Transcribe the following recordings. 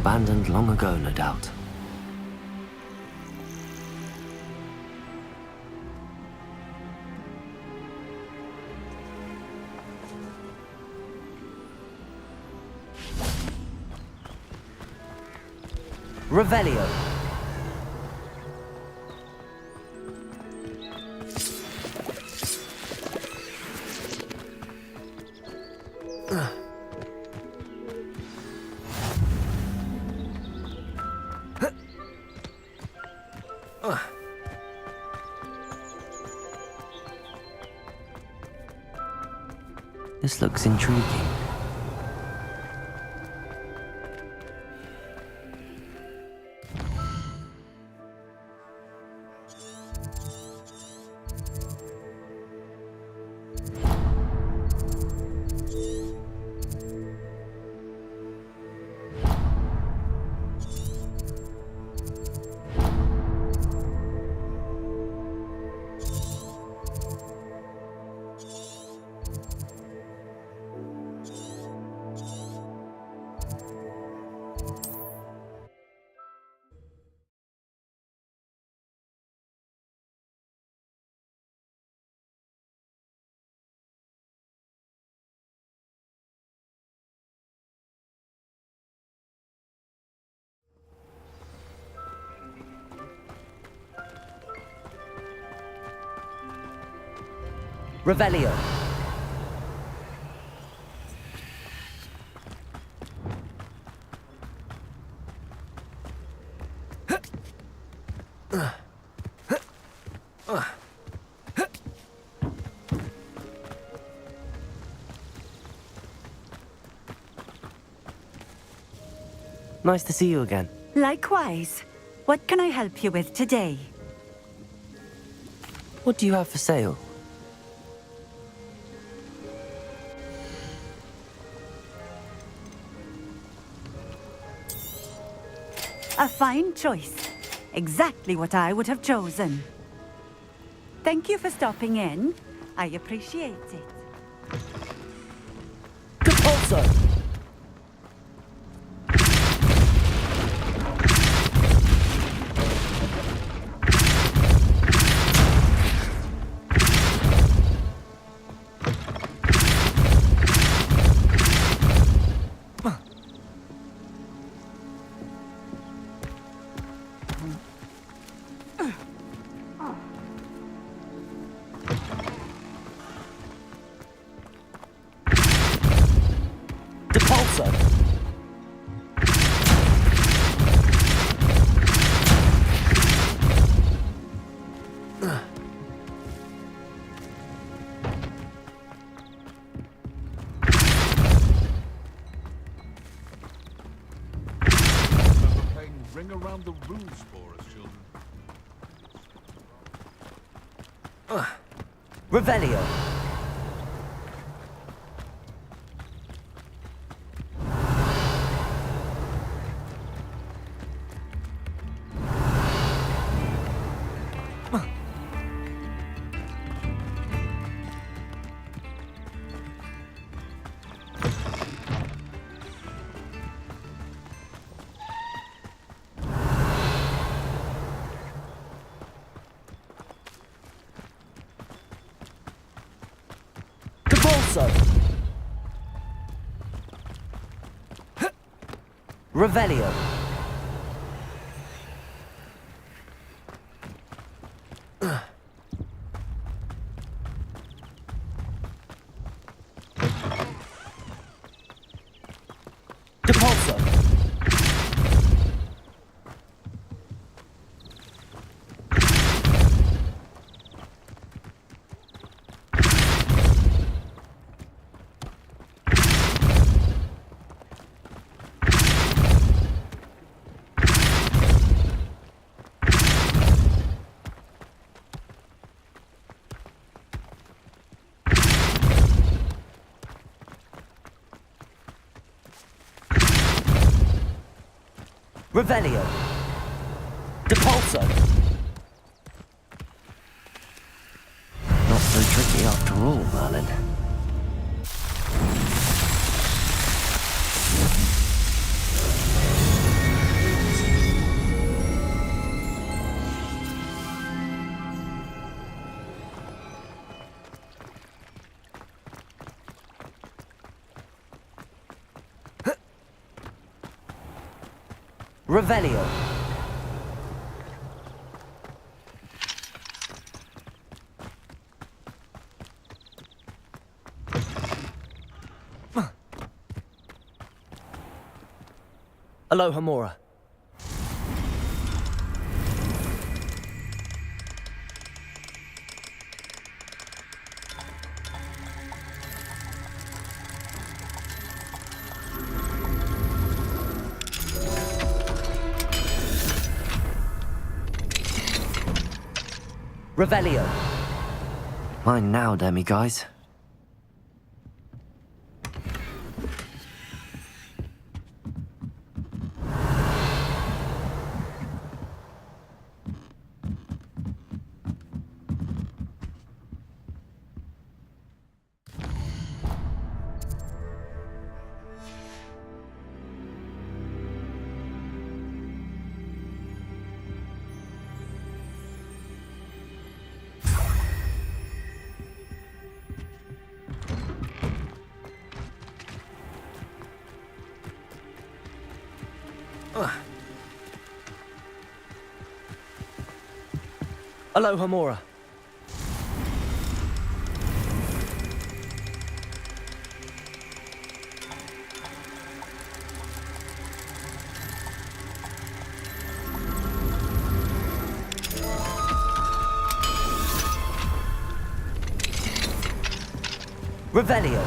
abandoned long ago, no doubt. Revelio. This looks intriguing. Revelio. Nice to see you again. Likewise. What can I help you with today? What do you have for sale? A fine choice. Exactly what I would have chosen. Thank you for stopping in. I appreciate it. Depulso! Ring around the rules for us, children. Revelio. Revelio. Depulso. Revelio. Depulso. Not so tricky after all, Merlin. Revelio. Aloha Mora. Revelio. Mine now, demiguise. Aloha Mora. Revelio.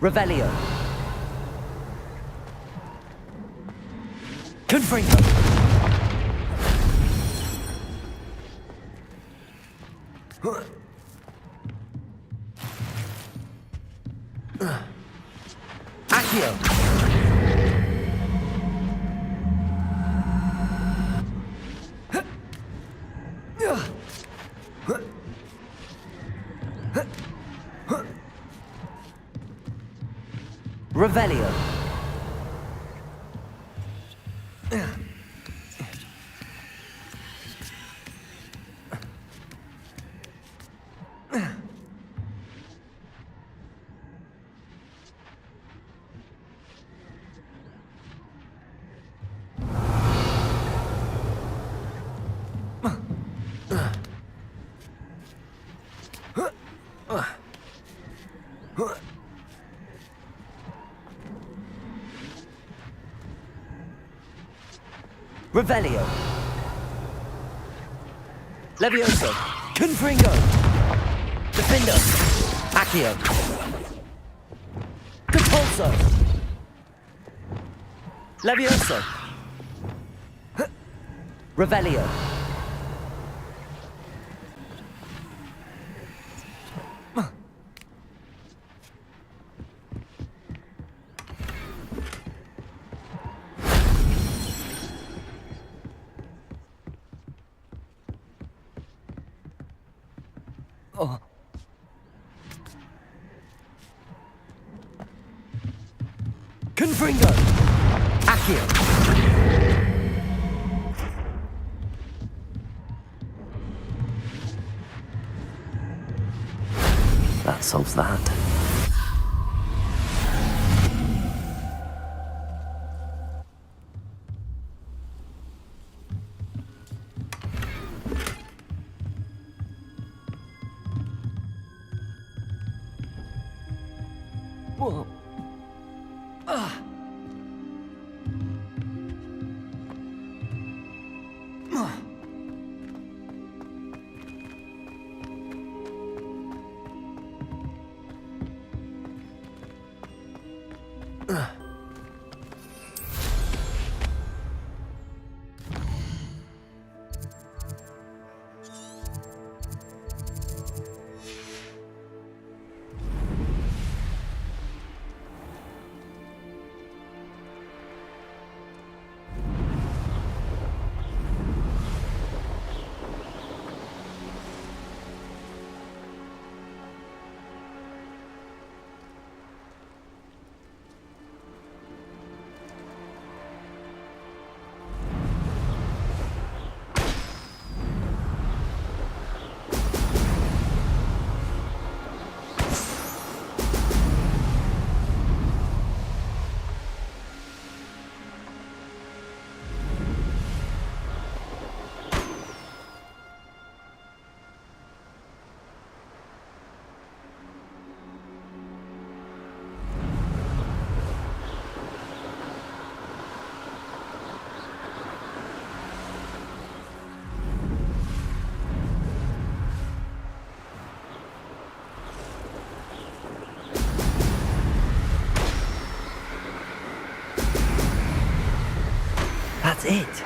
Revelio. Confringo. Accio. Revelio. Revelio. Levioso. Confringo. Defendo. Accio. Compulso. Levioso. Revelio. Confringo. Accio. That solves that. Whoa. That's it.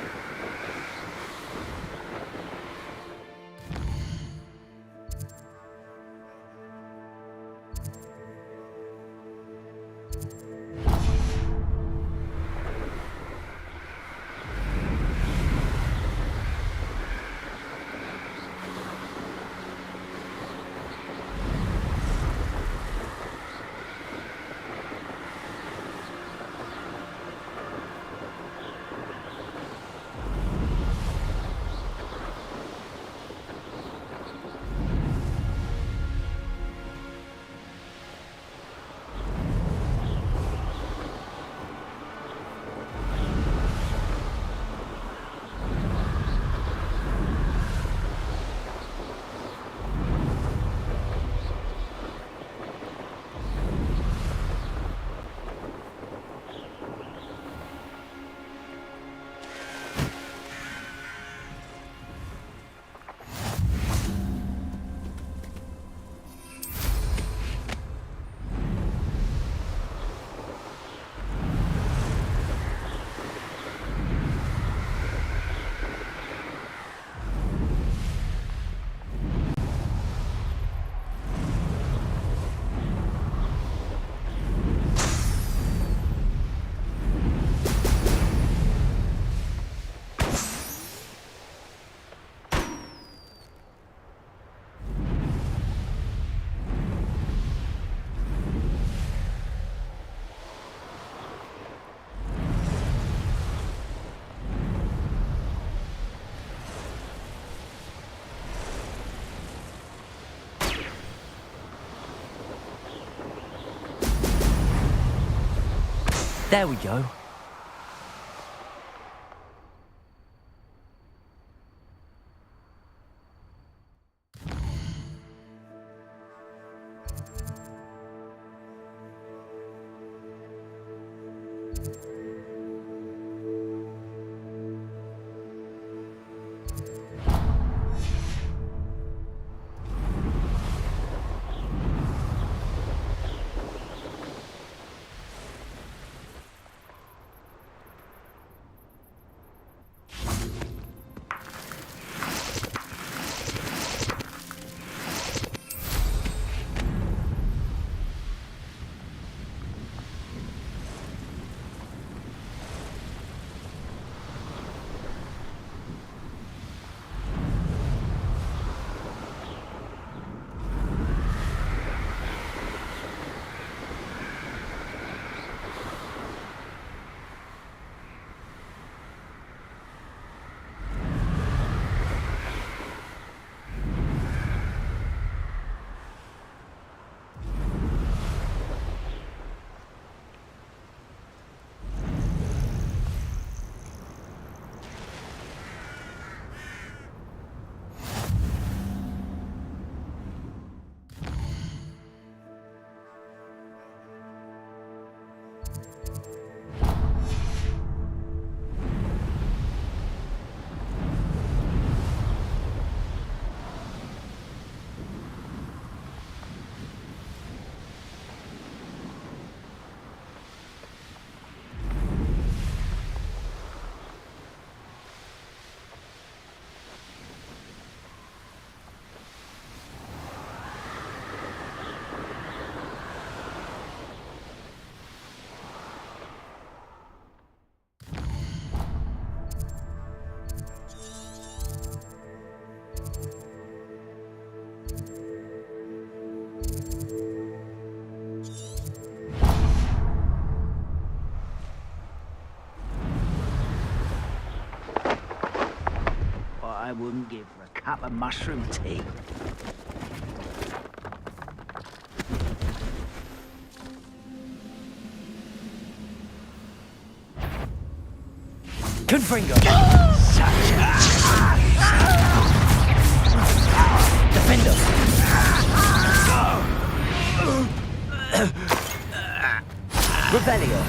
There we go. wouldn't give for a cup of mushroom tea. Confringo! Defender! Rebellion!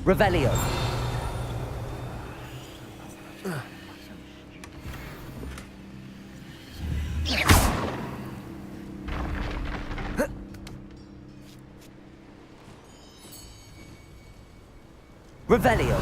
Revelio. Revelio.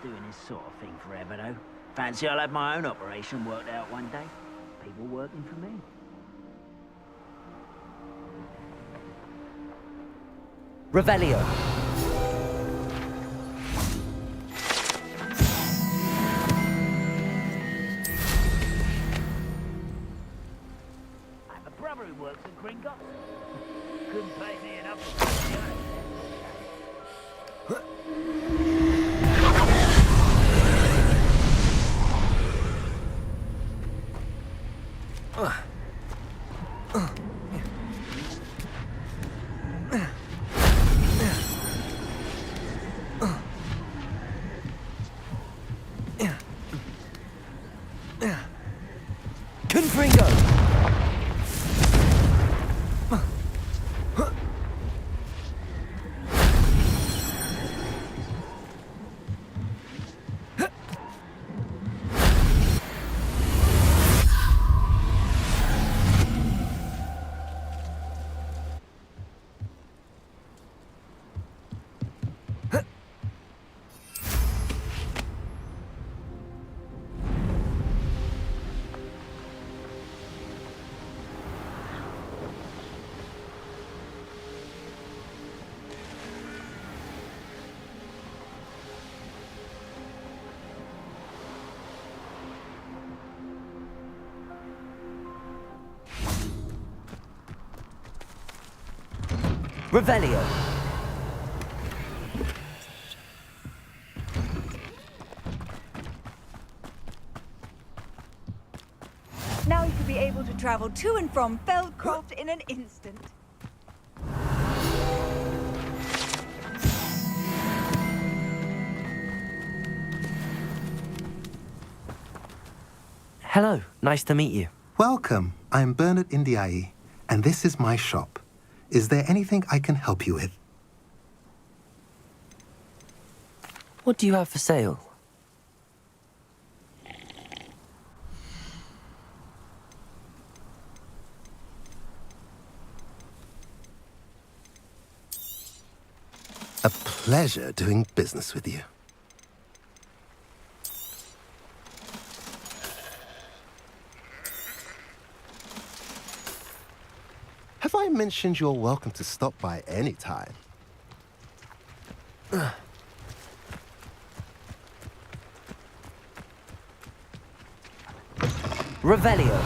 Doing this sort of thing forever, though. Fancy I'll have my own operation worked out one day. People working for me. Revelio. I have a brother who works in Gringotts. Couldn't pay me enough. Confringo! Revelio. Now you should be able to travel to and from Feldcroft in an instant. Hello, nice to meet you. Welcome. I'm Bernard Indiai, and this is my shop. Is there anything I can help you with? What do you have for sale? A pleasure doing business with you. Have I mentioned you're welcome to stop by any time? Revelio.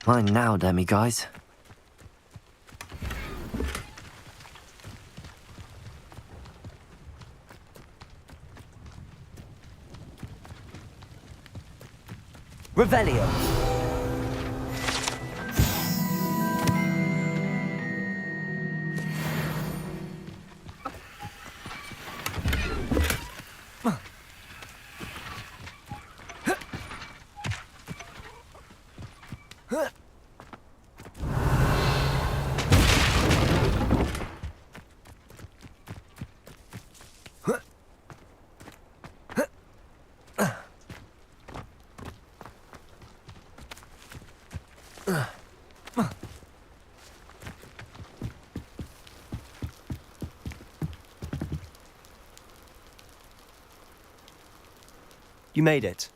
Mine now, demi-guys. Revelio. You made it.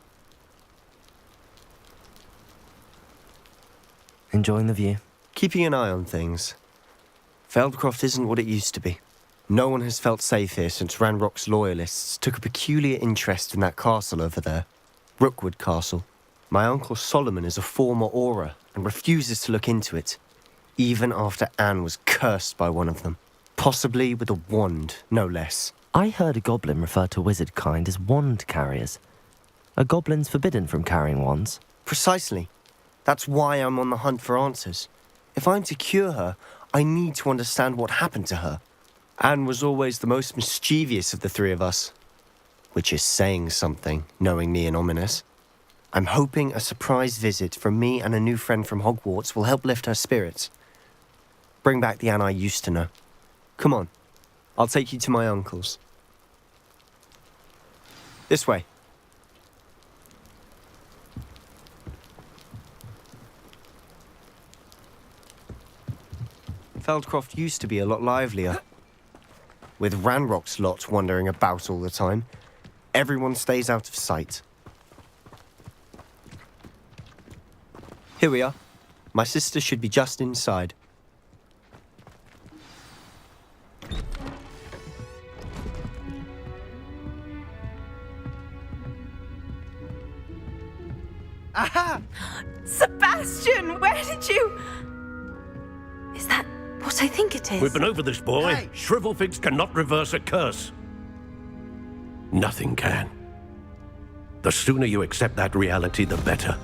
Enjoying the view? Keeping an eye on things. Feldcroft isn't what it used to be. No one has felt safe here since Ranrok's loyalists took a peculiar interest in that castle over there. Rookwood Castle. My uncle Solomon is a former Auror and refuses to look into it, even after Anne was cursed by one of them. Possibly with a wand, no less. I heard a goblin refer to wizard kind as wand carriers. Are goblins forbidden from carrying wands? Precisely. That's why I'm on the hunt for answers. If I'm to cure her, I need to understand what happened to her. Anne was always the most mischievous of the three of us. Which is saying something, knowing me and ominous. I'm hoping a surprise visit from me and a new friend from Hogwarts will help lift her spirits. Bring back the Anne I used to know. Come on, I'll take you to my uncle's. This way. Feldcroft used to be a lot livelier. With Ranrok's lot wandering about all the time, everyone stays out of sight. Here we are. My sister should be just inside. Aha! Sebastian, where did you... Is that what I think it is? We've been over this, boy. Hey. Shrivelfigs cannot reverse a curse. Nothing can. The sooner you accept that reality, the better.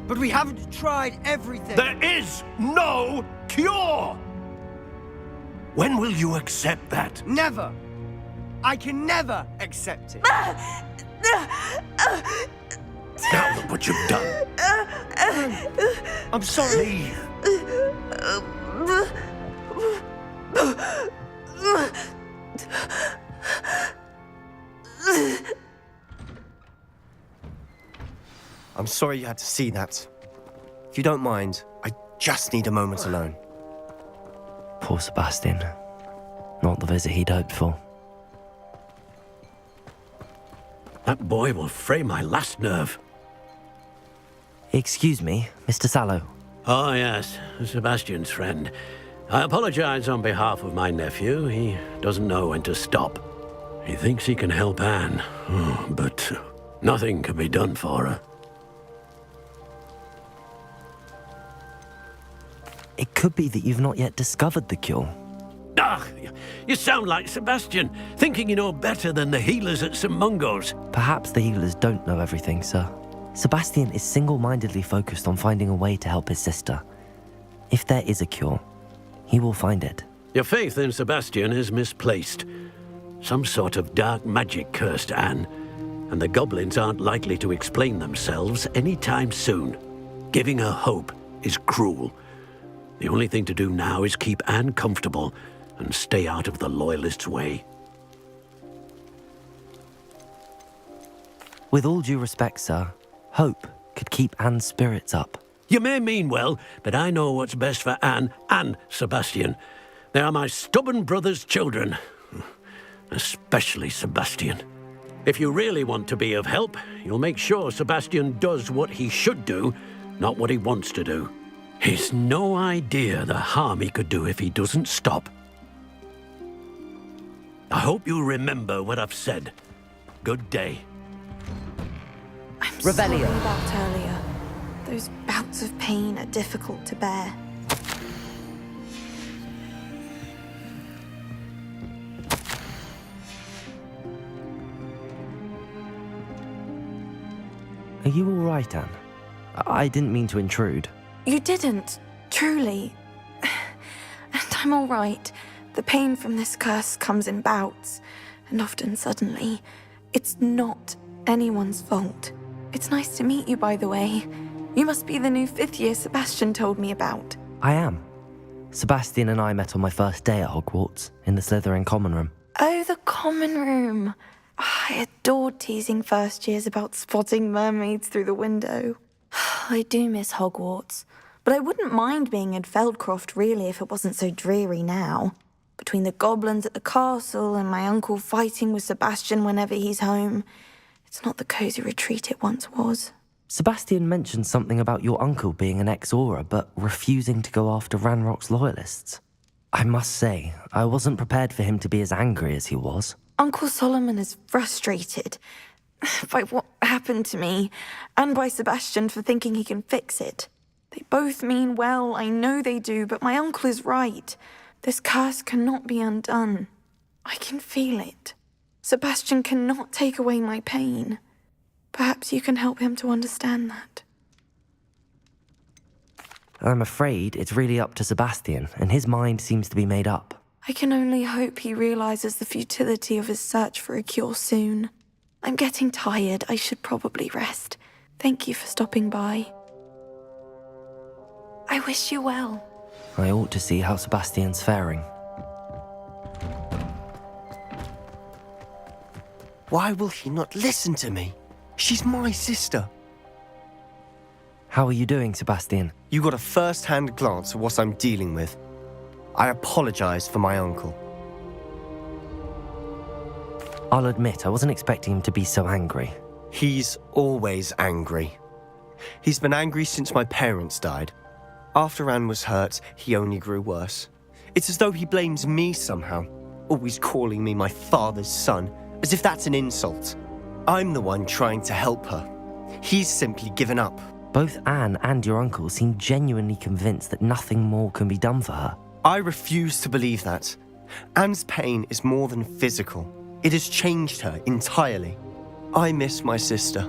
But we haven't tried everything. There is no cure! When will you accept that? Never. I can never accept it. Now look what you've done. I'm sorry. Leave. I'm sorry you had to see that. If you don't mind, I just need a moment alone. Poor Sebastian. Not the visit he'd hoped for. That boy will fray my last nerve. Excuse me, Mr. Sallow. Oh, yes, Sebastian's friend. I apologize on behalf of my nephew. He doesn't know when to stop. He thinks he can help Anne, but nothing can be done for her. It could be that you've not yet discovered the cure. Ah, you sound like Sebastian, thinking you know better than the healers at St. Mungo's. Perhaps the healers don't know everything, sir. Sebastian is single-mindedly focused on finding a way to help his sister. If there is a cure, he will find it. Your faith in Sebastian is misplaced. Some sort of dark magic cursed Anne, and the goblins aren't likely to explain themselves anytime soon. Giving her hope is cruel. The only thing to do now is keep Anne comfortable and stay out of the Loyalists' way. With all due respect, sir, hope could keep Anne's spirits up. You may mean well, but I know what's best for Anne and Sebastian. They are my stubborn brother's children. Especially Sebastian. If you really want to be of help, you'll make sure Sebastian does what he should do, not what he wants to do. He's no idea the harm he could do if he doesn't stop. I hope you remember what I've said. Good day. I'm sorry Revelio. about earlier. Those bouts of pain are difficult to bear. Are you all right, Anne? I didn't mean to intrude. You didn't, truly. And I'm all right. The pain from this curse comes in bouts, and often suddenly. It's not anyone's fault. It's nice to meet you, by the way. You must be the new 5th year Sebastian told me about. I am. Sebastian and I met on my first day at Hogwarts, in the Slytherin common room. Oh, the common room. I adored teasing first years about spotting mermaids through the window. I do miss Hogwarts, but I wouldn't mind being in Feldcroft really if it wasn't so dreary now. Between the goblins at the castle and my uncle fighting with Sebastian whenever he's home, it's not the cosy retreat it once was. Sebastian mentioned something about your uncle being an ex-Auror, but refusing to go after Ranrock's loyalists. I must say, I wasn't prepared for him to be as angry as he was. Uncle Solomon is frustrated by what happened to me, and by Sebastian for thinking he can fix it. They both mean well, I know they do, but my uncle is right. This curse cannot be undone. I can feel it. Sebastian cannot take away my pain. Perhaps you can help him to understand that. I'm afraid it's really up to Sebastian, and his mind seems to be made up. I can only hope he realizes the futility of his search for a cure soon. I'm getting tired. I should probably rest. Thank you for stopping by. I wish you well. I ought to see how Sebastian's faring. Why will he not listen to me? She's my sister. How are you doing, Sebastian? You got a first-hand glance at what I'm dealing with. I apologize for my uncle. I'll admit, I wasn't expecting him to be so angry. He's always angry. He's been angry since my parents died. After Anne was hurt, he only grew worse. It's as though he blames me somehow, always calling me my father's son, as if that's an insult. I'm the one trying to help her. He's simply given up. Both Anne and your uncle seem genuinely convinced that nothing more can be done for her. I refuse to believe that. Anne's pain is more than physical. It has changed her entirely. I miss my sister.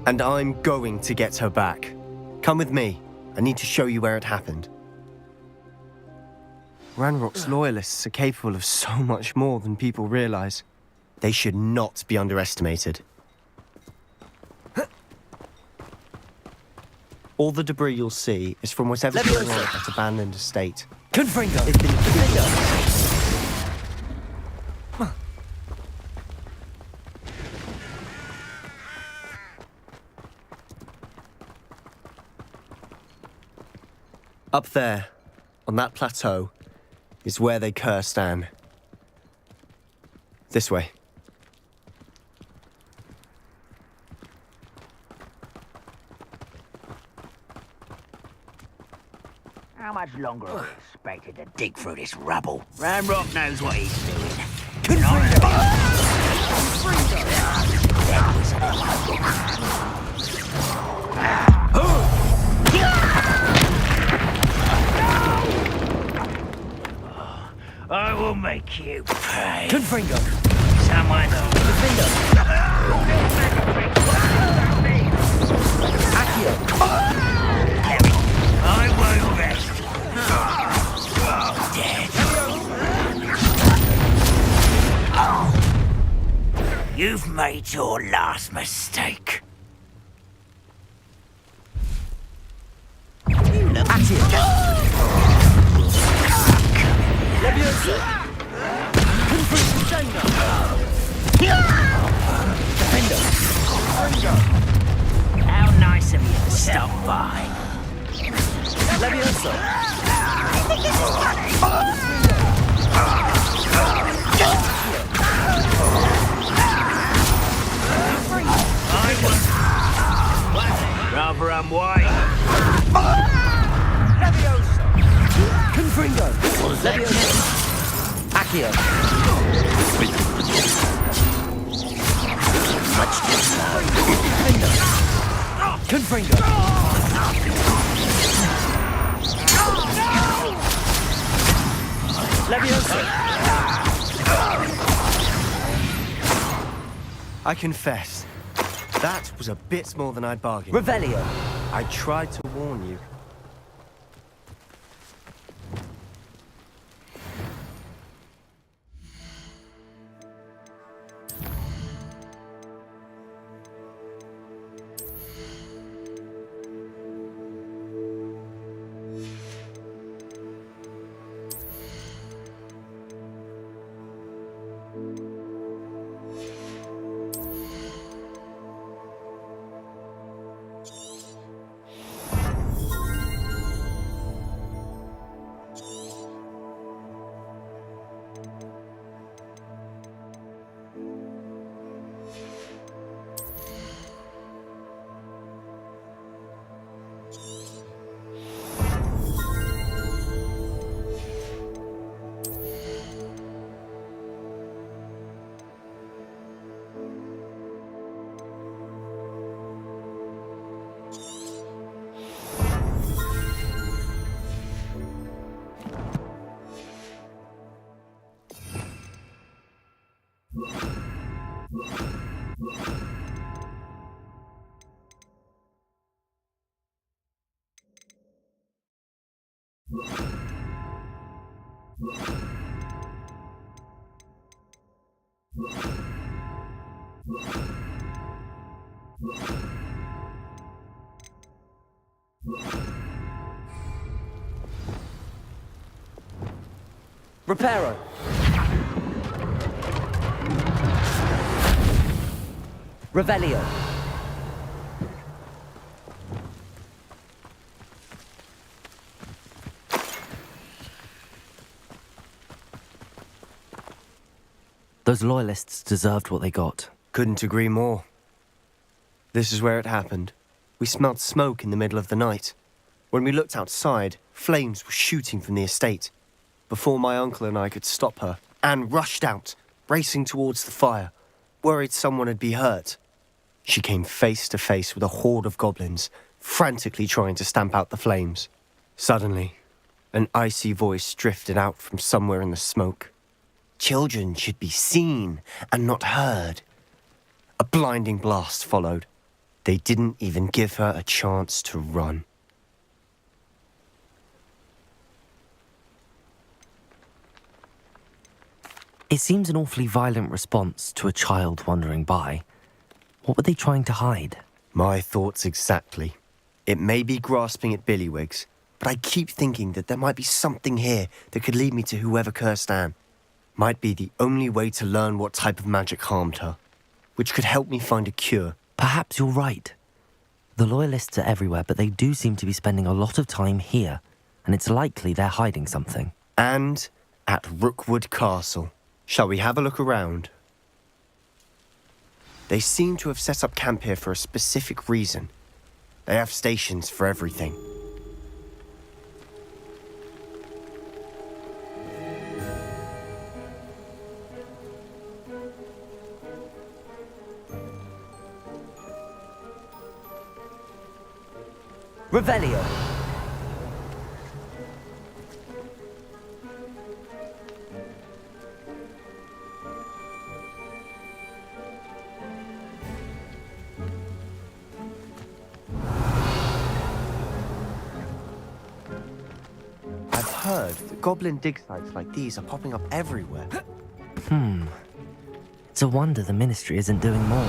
And I'm going to get her back. Come with me. I need to show you where it happened. Ranrock's loyalists are capable of so much more than people realize. They should not be underestimated. All the debris you'll see is from whatever's going on at that abandoned estate. Confringo! It's been Up there, on that plateau, is where they cursed Anne. This way. How much longer are we expected to dig through this rubble? Ranrok knows what he's doing. I will make you pay. Confringo! Someone I won't rest. Dead. You've made your last mistake. How nice of you to stop by. Levioso! Rather unwise. Levioso! Confringo! Levioso! Confringo! I confess, that was a bit more than I'd bargained. Revelio! I tried to warn you. Reparo! Revelio! Those loyalists deserved what they got. Couldn't agree more. This is where it happened. We smelled smoke in the middle of the night. When we looked outside, flames were shooting from the estate. Before my uncle and I could stop her, Anne rushed out, racing towards the fire, worried someone had been hurt. She came face to face with a horde of goblins, frantically trying to stamp out the flames. Suddenly, an icy voice drifted out from somewhere in the smoke. Children should be seen and not heard. A blinding blast followed. They didn't even give her a chance to run. It seems an awfully violent response to a child wandering by. What were they trying to hide? My thoughts exactly. It may be grasping at billywhigs, but I keep thinking that there might be something here that could lead me to whoever cursed Anne. Might be the only way to learn what type of magic harmed her, which could help me find a cure. Perhaps you're right. The loyalists are everywhere, but they do seem to be spending a lot of time here, and it's likely they're hiding something. And at Rookwood Castle. Shall we have a look around? They seem to have set up camp here for a specific reason. They have stations for everything. Revelio! I've heard that goblin dig sites like these are popping up everywhere. It's a wonder the Ministry isn't doing more.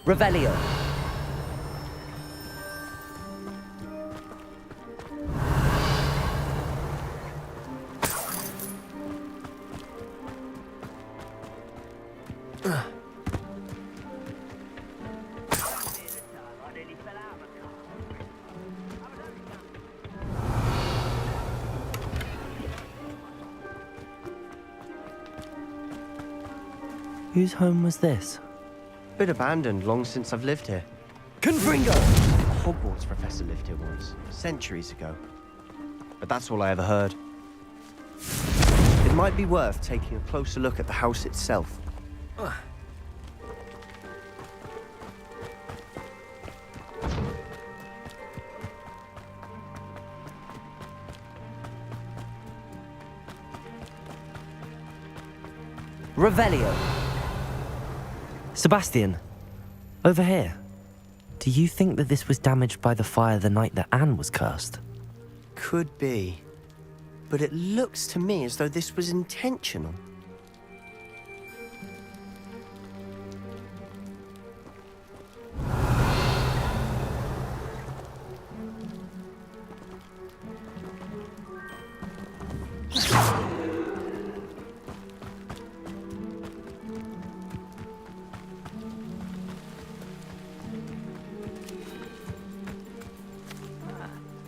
Revelio! Whose home was this? Bit abandoned long since I've lived here. Confringo! A Hogwarts professor lived here once, centuries ago. But that's all I ever heard. It might be worth taking a closer look at the house itself. Revelio. Sebastian, over here. Do you think that this was damaged by the fire the night that Anne was cursed? Could be. But it looks to me as though this was intentional.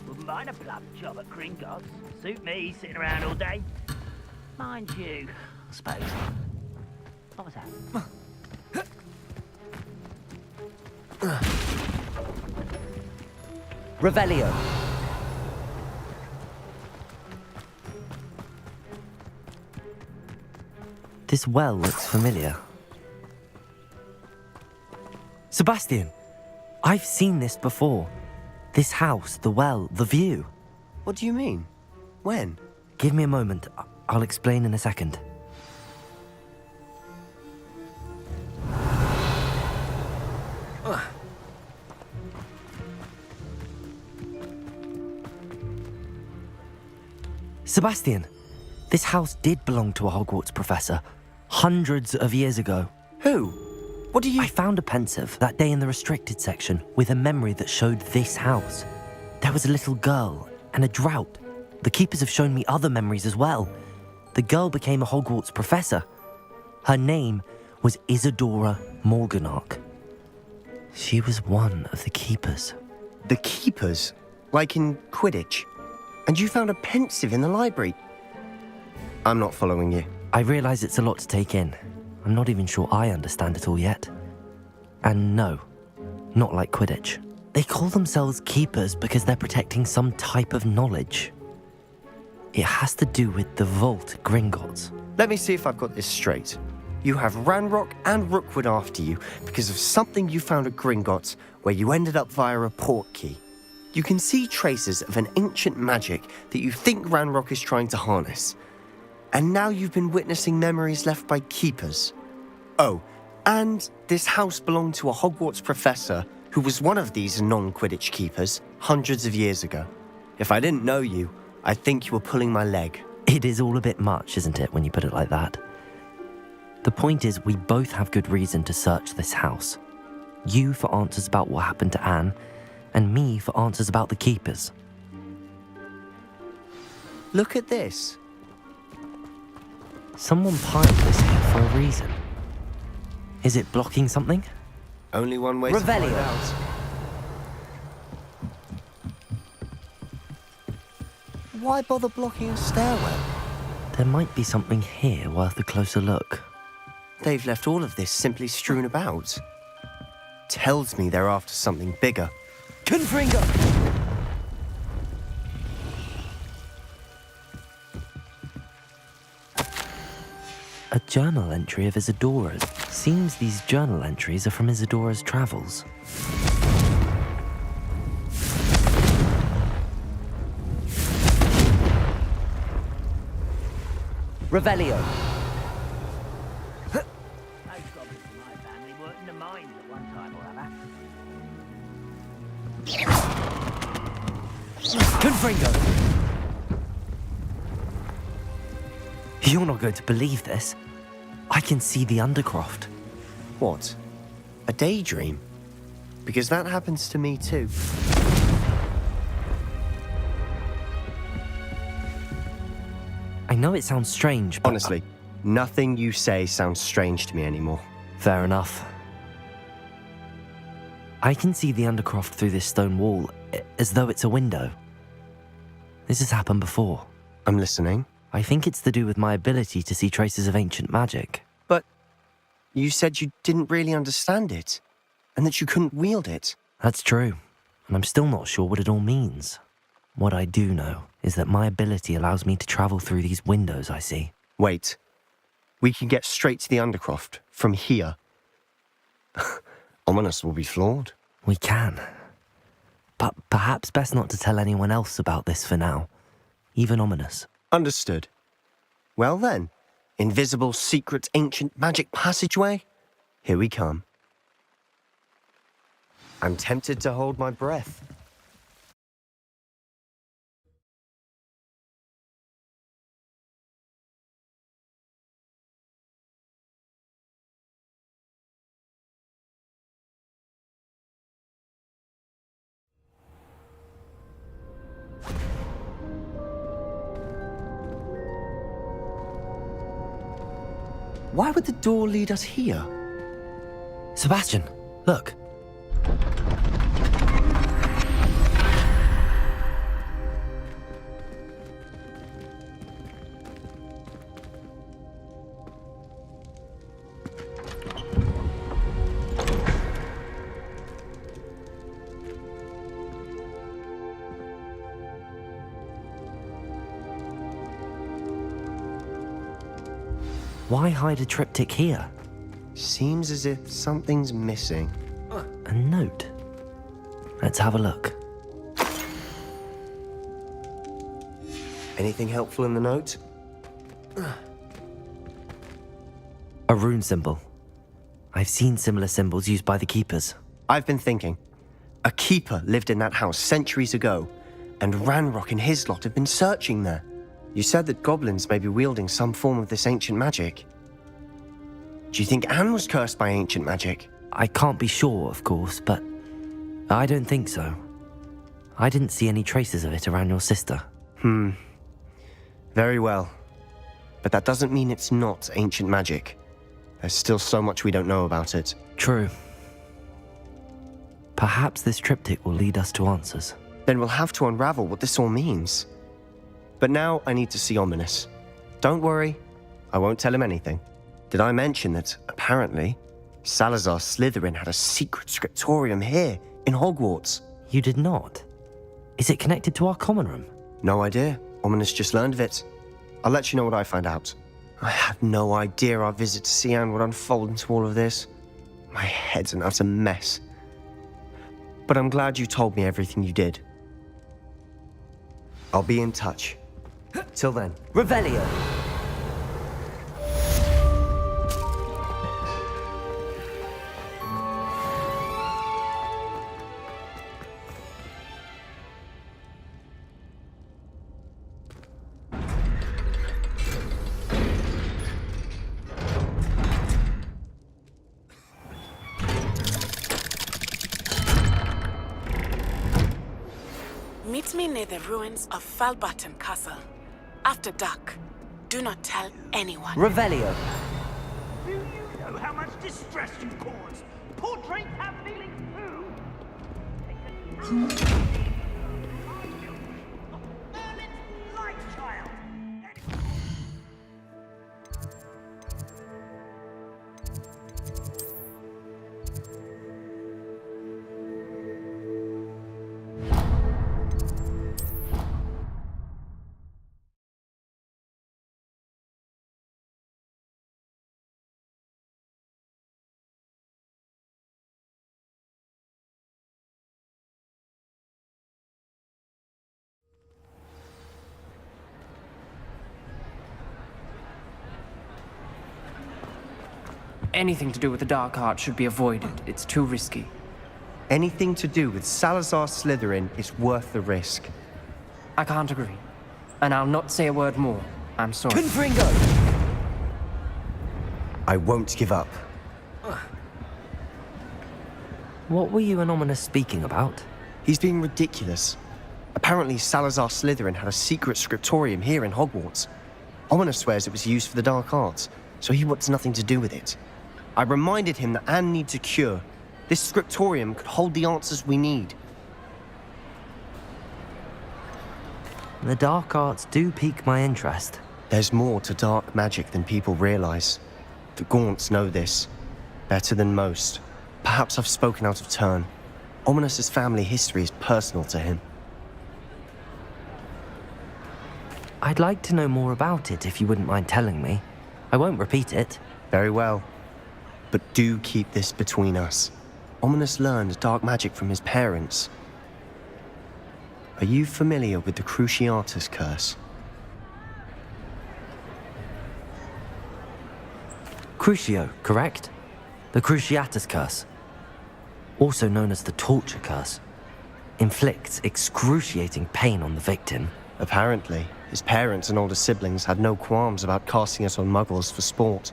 Wouldn't mind a plum job at Gringotts. Suit me, sitting around all day. Mind you, I suppose. What was that? Revelio. This well looks familiar. Sebastian, I've seen this before. This house, the well, the view. What do you mean? When? Give me a moment. I'll explain in a second. Sebastian, this house did belong to a Hogwarts professor, hundreds of years ago. Who? What do you... I found a pensive that day in the restricted section with a memory that showed this house. There was a little girl and a drought. The keepers have shown me other memories as well. The girl became a Hogwarts professor. Her name was Isadora Morganach. She was one of the keepers. The keepers? Like in Quidditch? And you found a pensive in the library? I'm not following you. I realize it's a lot to take in. I'm not even sure I understand it all yet. And no, not like Quidditch. They call themselves keepers because they're protecting some type of knowledge. It has to do with the vault at Gringotts. Let me see if I've got this straight. You have Ranrok and Rookwood after you because of something you found at Gringotts where you ended up via a portkey. You can see traces of an ancient magic that you think Ranrok is trying to harness. And now you've been witnessing memories left by keepers. Oh, and this house belonged to a Hogwarts professor who was one of these non-Quidditch keepers hundreds of years ago. If I didn't know you, I'd think you were pulling my leg. It is all a bit much, isn't it, when you put it like that? The point is, we both have good reason to search this house. You for answers about what happened to Anne, and me for answers about the keepers. Look at this. Someone piled this here for a reason. Is it blocking something? Only one way to find out. Why bother blocking a stairwell? There might be something here worth a closer look. They've left all of this simply strewn about. Tells me they're after something bigger. Confringo! A journal entry of Isadora's. Seems these journal entries are from Isadora's travels. Revelio. Most goblins in my family worked in the mines at one time or other. Confringo! You're not going to believe this. I can see the Undercroft. What? A daydream? Because that happens to me too. I know it sounds strange, but... Honestly, nothing you say sounds strange to me anymore. Fair enough. I can see the Undercroft through this stone wall, as though it's a window. This has happened before. I'm listening. I think it's to do with my ability to see traces of ancient magic. But you said you didn't really understand it, and that you couldn't wield it. That's true, and I'm still not sure what it all means. What I do know is that my ability allows me to travel through these windows I see. Wait. We can get straight to the Undercroft from here. Ominous will be floored. We can. But perhaps best not to tell anyone else about this for now. Even Ominous. Understood. Well then, invisible, secret, ancient magic passageway? Here we come. I'm tempted to hold my breath. Why would the door lead us here? Sebastian, look. Why hide a triptych here? Seems as if something's missing. A note. Let's have a look. Anything helpful in the note? A rune symbol. I've seen similar symbols used by the keepers. I've been thinking. A keeper lived in that house centuries ago, and Ranrok and his lot have been searching there. You said that goblins may be wielding some form of this ancient magic. Do you think Anne was cursed by ancient magic? I can't be sure, of course, but I don't think so. I didn't see any traces of it around your sister. Very well. But that doesn't mean it's not ancient magic. There's still so much we don't know about it. True. Perhaps this triptych will lead us to answers. Then we'll have to unravel what this all means. But now I need to see Ominous. Don't worry, I won't tell him anything. Did I mention that, apparently, Salazar Slytherin had a secret scriptorium here in Hogwarts? You did not? Is it connected to our common room? No idea. Ominous just learned of it. I'll let you know what I find out. I had no idea our visit to see Anne would unfold into all of this. My head's an utter mess. But I'm glad you told me everything you did. I'll be in touch. Till then. Revelio! Meet me near the ruins of Falbaton Castle. After dark. Do not tell anyone. Revelio! Do you know how much distress you cause? Portraits have feelings too. Merlin's light child. Anything to do with the dark art should be avoided. It's too risky. Anything to do with Salazar Slytherin is worth the risk. I can't agree. And I'll not say a word more. I'm sorry. Confringo! I won't give up. What were you and Ominous speaking about? He's being ridiculous. Apparently, Salazar Slytherin had a secret scriptorium here in Hogwarts. Ominous swears it was used for the dark arts, so he wants nothing to do with it. I reminded him that Anne needs a cure. This scriptorium could hold the answers we need. The dark arts do pique my interest. There's more to dark magic than people realize. The Gaunts know this. Better than most. Perhaps I've spoken out of turn. Ominous's family history is personal to him. I'd like to know more about it if you wouldn't mind telling me. I won't repeat it. Very well. But do keep this between us. Ominous learned dark magic from his parents. Are you familiar with the Cruciatus curse? Crucio, correct? The Cruciatus curse. Also known as the torture curse. Inflicts excruciating pain on the victim. Apparently, his parents and older siblings had no qualms about casting it on muggles for sport.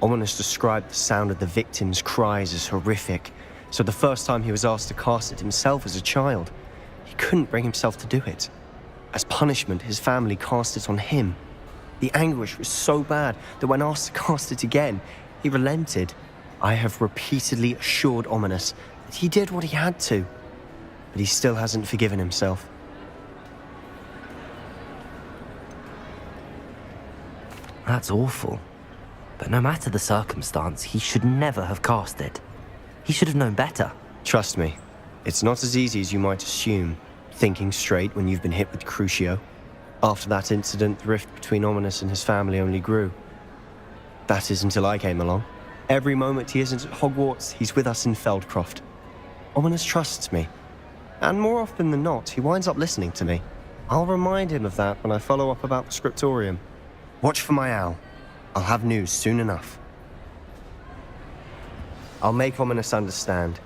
Ominous described the sound of the victim's cries as horrific, so the first time he was asked to cast it himself as a child, he couldn't bring himself to do it. As punishment, his family cast it on him. The anguish was so bad that when asked to cast it again, he relented. I have repeatedly assured Ominous that he did what he had to, but he still hasn't forgiven himself. That's awful. But no matter the circumstance, he should never have cast it. He should have known better. Trust me, it's not as easy as you might assume, thinking straight when you've been hit with Crucio. After that incident, the rift between Ominous and his family only grew. That is until I came along. Every moment he isn't at Hogwarts, he's with us in Feldcroft. Ominous trusts me. And more often than not, he winds up listening to me. I'll remind him of that when I follow up about the scriptorium. Watch for my owl. I'll have news soon enough. I'll make Ominous understand.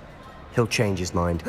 He'll change his mind.